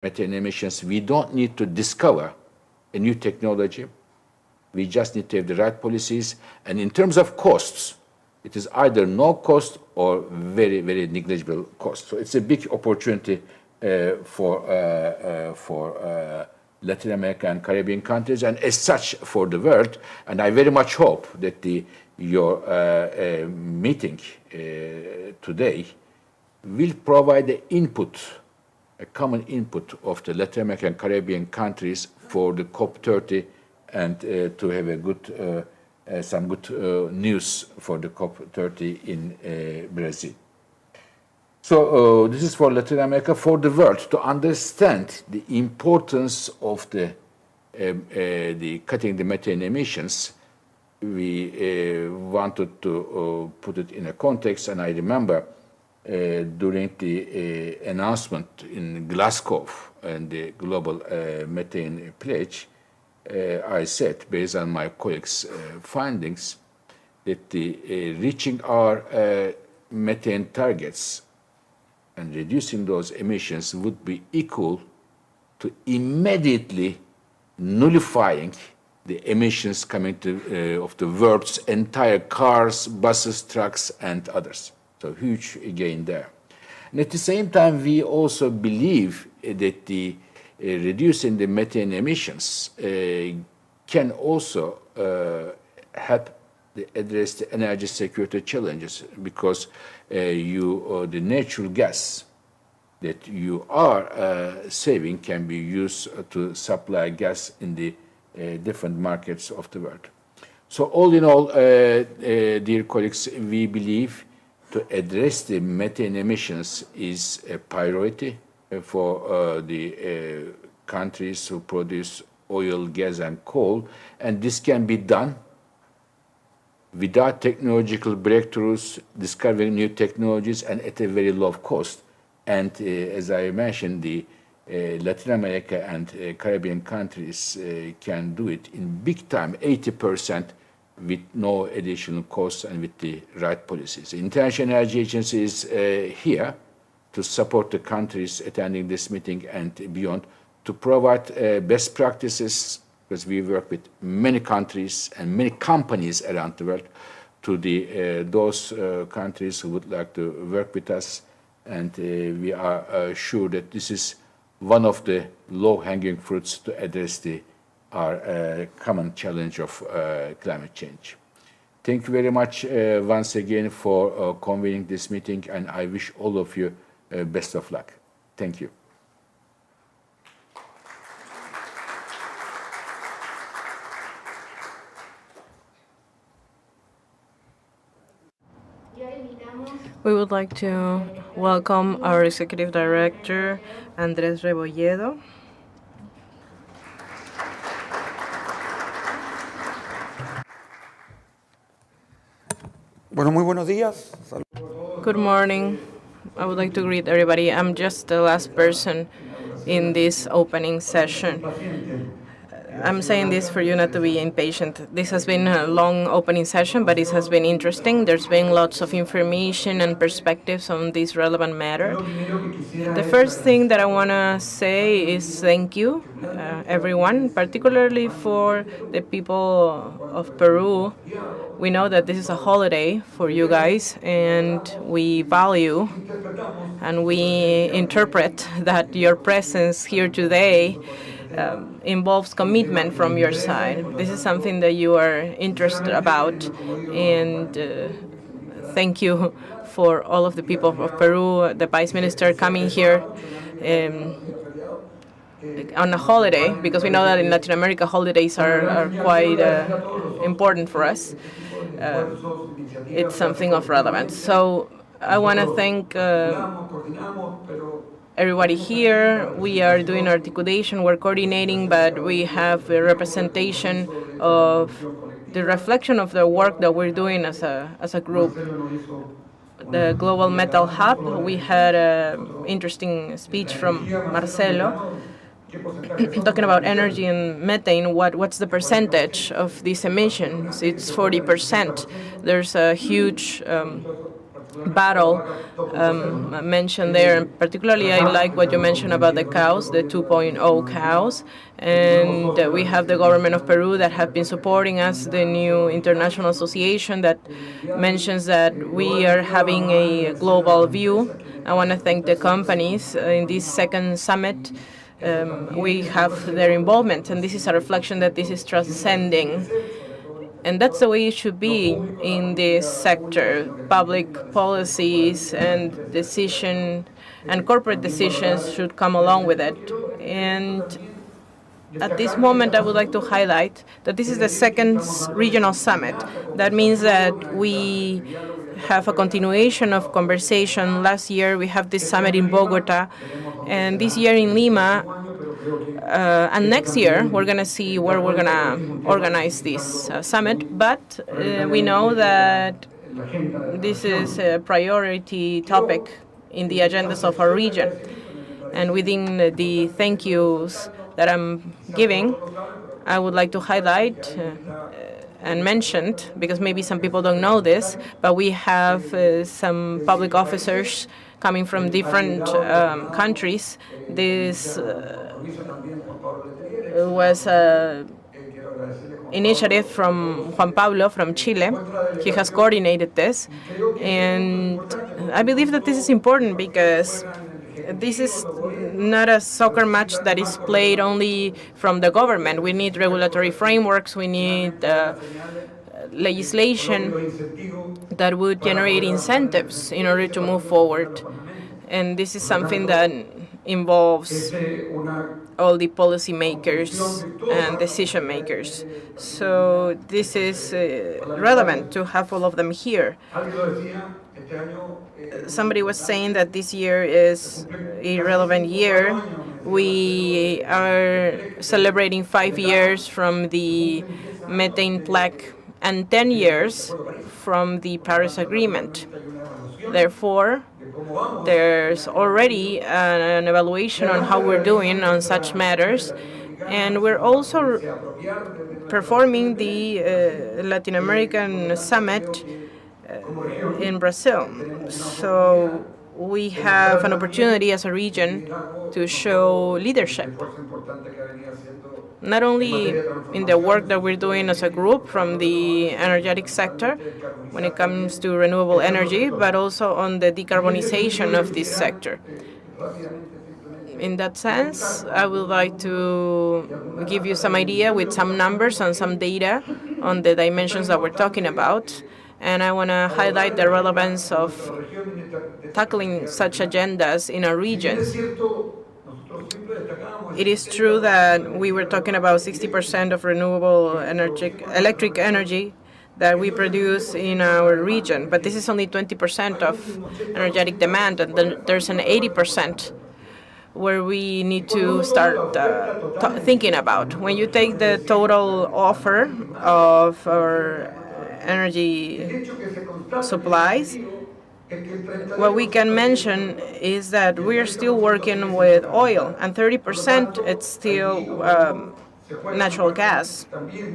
methane emissions, we don't need to discover a new technology. We just need to have the right policies. And in terms of costs, it is either no cost or very, very negligible cost. So it's a big opportunity for Latin America and Caribbean countries, and as such for the world. And I very much hope that your meeting today will provide the input, a common input of the Latin American and Caribbean countries for the COP30 and to have a good, some good news for the COP30 in Brazil. So this is for Latin America. For the world, to understand the importance of the cutting the methane emissions, we wanted to put it in a context. And I remember during the announcement in Glasgow and the global methane pledge, I said, based on my colleagues' findings, that reaching our methane targets and reducing those emissions would be equal to immediately nullifying the emissions coming to, of the world's entire cars, buses, trucks, and others. So huge gain there. And at the same time, we also believe that the reducing the methane emissions can also help address the energy security challenges, because the natural gas that you are saving can be used to supply gas in the different markets of the world. So all in all, dear colleagues, we believe to address the methane emissions is a priority for the countries who produce oil, gas, and coal, and this can be done without technological breakthroughs, discovering new technologies, and at a very low cost. And as I mentioned, the Latin America and Caribbean countries can do it in big time, 80%, with no additional costs and with the right policies. The International Energy Agency is here to support the countries attending this meeting and beyond, to provide best practices, because we work with many countries and many companies around the world, to those countries who would like to work with us. And we are sure that this is one of the low-hanging fruits to address our common challenge of climate change. Thank you very much once again for convening this meeting, and I wish all of you best of luck. Thank you. We would like to welcome our Executive Director, Andrés Rebolledo. Bueno, muy buenos días. Good morning. I would like to greet everybody. I'm just the last person in this opening session. I'm saying this for you not to be impatient. This has been a long opening session, but it has been interesting. There's been lots of information and perspectives on this relevant matter. The first thing that I want to say is thank you, everyone, particularly for the people of Peru. We know that this is a holiday for you guys, and we value and we interpret that your presence here today involves commitment from your side. This is something that you are interested about, and thank you for all of the people of Peru, the Vice Minister coming here on a holiday, because we know that in Latin America holidays are quite important for us. It's something of relevance. So I want to thank everybody here. We are doing articulation, we're coordinating, but we have a representation of the reflection of the work that we're doing as a group. The Global Metal Hub, we had an interesting speech from Marcelo talking about energy and methane. What's the percentage of these emissions? It's 40%. There's a huge battle mentioned there. And particularly, I like what you mentioned about the cows, the 2.0 cows. And we have the government of Peru that have been supporting us, the new international association that mentions that we are having a global view. I want to thank the companies in this second summit. We have their involvement, and this is a reflection that this is transcending. And that's the way it should be in this sector. Public policies and corporate decisions should come along with it. And at this moment, I would like to highlight that this is the second regional summit. That means that we have a continuation of conversation. Last year, we have this summit in Bogota, and this year in Lima. And next year, we're going to see where we're going to organize this summit. But we know that this is a priority topic in the agendas of our region. And within the thank yous that I'm giving, I would like to highlight and mention, because maybe some people don't know this, but we have some public officers coming from different countries. This was an initiative from Juan Pablo from Chile. He has coordinated this. And I believe that this is important because this is not a soccer match that is played only from the government. We need regulatory frameworks. We need legislation that would generate incentives in order to move forward. And this is something that involves all the policymakers and decision makers. So this is relevant to have all of them here. Somebody was saying that this year is a relevant year. We are celebrating 5 years from the methane plaque and 10 years from the Paris Agreement. Therefore, there's already an evaluation on how we're doing on such matters. And we're also performing the Latin American Summit in Brazil. So we have an opportunity as a region to show leadership, not only in the work that we're doing as a group from the energetic sector when it comes to renewable energy, but also on the decarbonization of this sector. In that sense, I would like to give you some idea with some numbers and some data on the dimensions that we're talking about. And I want to highlight the relevance of tackling such agendas in our regions. It is true that we were talking about 60% of renewable electric energy that we produce in our region, but this is only 20% of energetic demand, and then there's an 80% where we need to start thinking about. When you take the total offer of our energy supplies, what we can mention is that we are still working with oil, and 30% it's still natural gas.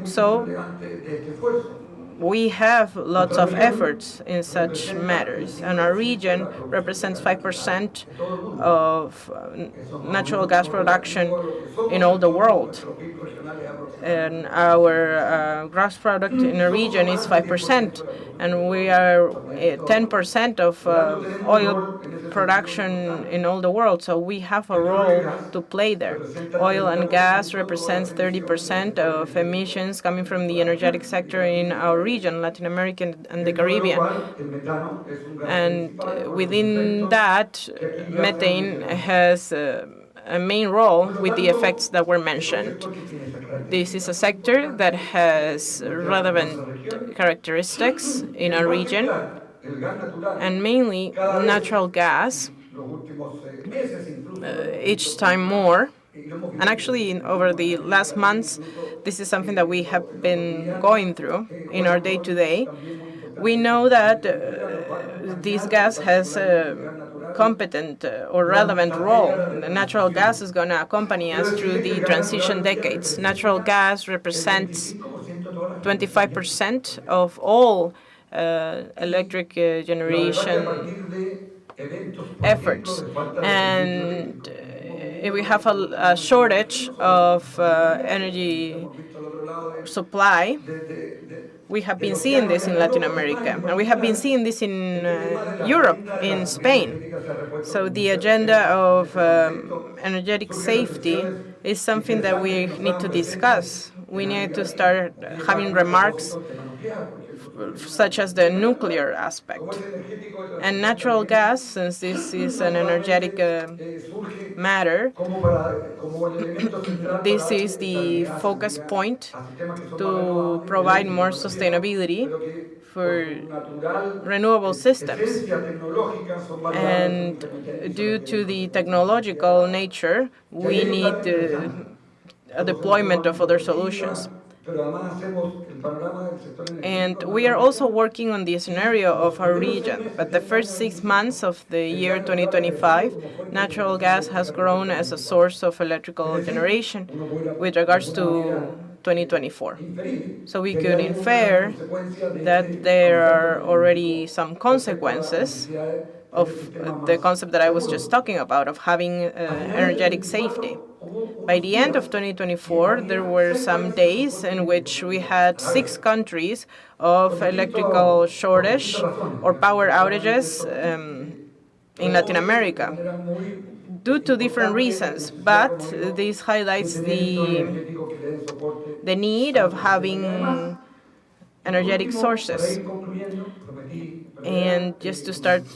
So we have lots of efforts in such matters, and our region represents 5% of natural gas production in all the world. And our gross product in the region is 5%, and we are 10% of oil production in all the world. So we have a role to play there. Oil and gas represents 30% of emissions coming from the energetic sector in our region, Latin America and the Caribbean. And within that, methane has a main role with the effects that were mentioned. This is a sector that has relevant characteristics in our region, and mainly natural gas, each time more. And actually, over the last months, this is something that we have been going through in our day-to-day. We know that this gas has a competent or relevant role. The natural gas is going to accompany us through the transition decades. Natural gas represents 25% of all electric generation efforts. And if we have a shortage of energy supply, we have been seeing this in Latin America, and we have been seeing this in Europe, in Spain. So the agenda of energetic safety is something that we need to discuss. We need to start having remarks such as the nuclear aspect. And natural gas, since this is an energetic matter, this is the focus point to provide more sustainability for renewable systems. And due to the technological nature, we need a deployment of other solutions. And we are also working on the scenario of our region. But the first 6 months of the year 2025, natural gas has grown as a source of electrical generation with regards to 2024. So we could infer that there are already some consequences of the concept that I was just talking about, of having energetic safety. By the end of 2024, there were some days in which we had 6 countries of electrical shortage or power outages in Latin America due to different reasons. But this highlights the need of having energetic sources. And just to start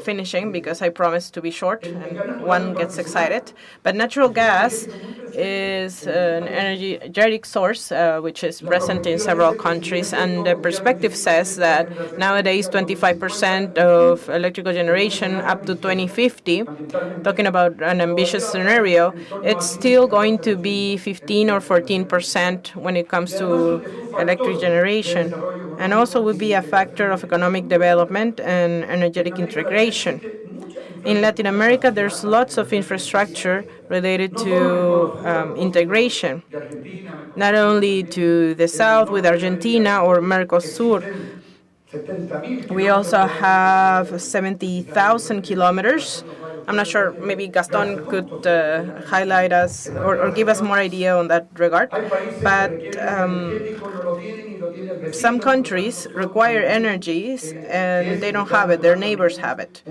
finishing, because I promised to be short and one gets excited, but natural gas is an energetic source which is present in several countries, and the perspective says that nowadays 25% of electrical generation up to 2050, talking about an ambitious scenario, it's still going to be 15 or 14% when it comes to electric generation, and also will be a factor of economic development and energetic integration. In Latin America, there's lots of infrastructure related to integration, not only to the south with Argentina or Mercosur. We also have 70,000 kilometers. I'm not sure, maybe Gaston could highlight us or give us more idea on that regard. But some countries require energies and they don't have it, their neighbors have it.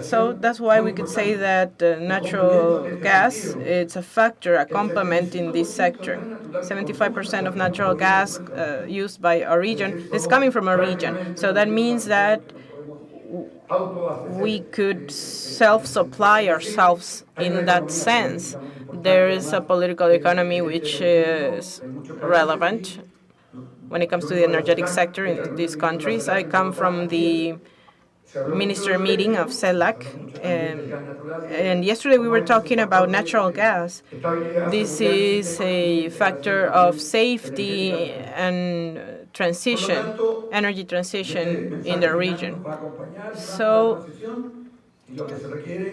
So that's why we could say that natural gas, it's a factor, a complement in this sector. 75% of natural gas used by our region is coming from our region. So that means that we could self-supply ourselves in that sense. There is a political economy which is relevant when it comes to the energetic sector in these countries. I come from the minister meeting of CELAC, and yesterday we were talking about natural gas. This is a factor of safety and transition, energy transition in the region. So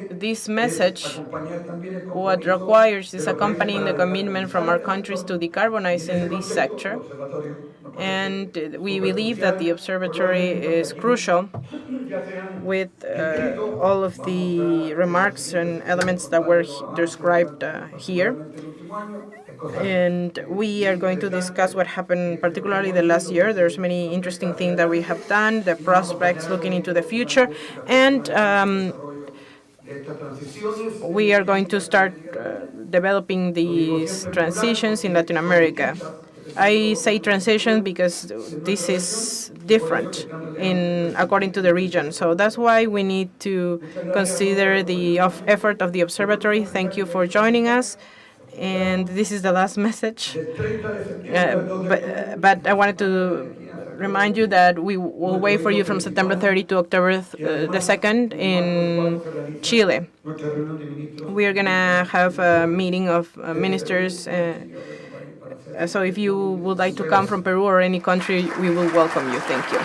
this message, what requires is accompanying the commitment from our countries to decarbonize in this sector. And we believe that the observatory is crucial with all of the remarks and elements that were described here. And we are going to discuss what happened, particularly the last year. There's many interesting things that we have done, the prospects looking into the future, and we are going to start developing these transitions in Latin America. I say transition because this is different according to the region. So that's why we need to consider the effort of the observatory. Thank you for joining us. And this is the last message. But I wanted to remind you that we will wait for you from September 30 to October the 2nd in Chile. We are going to have a meeting of ministers. So if you would like to come from Peru or any country, we will welcome you. Thank you.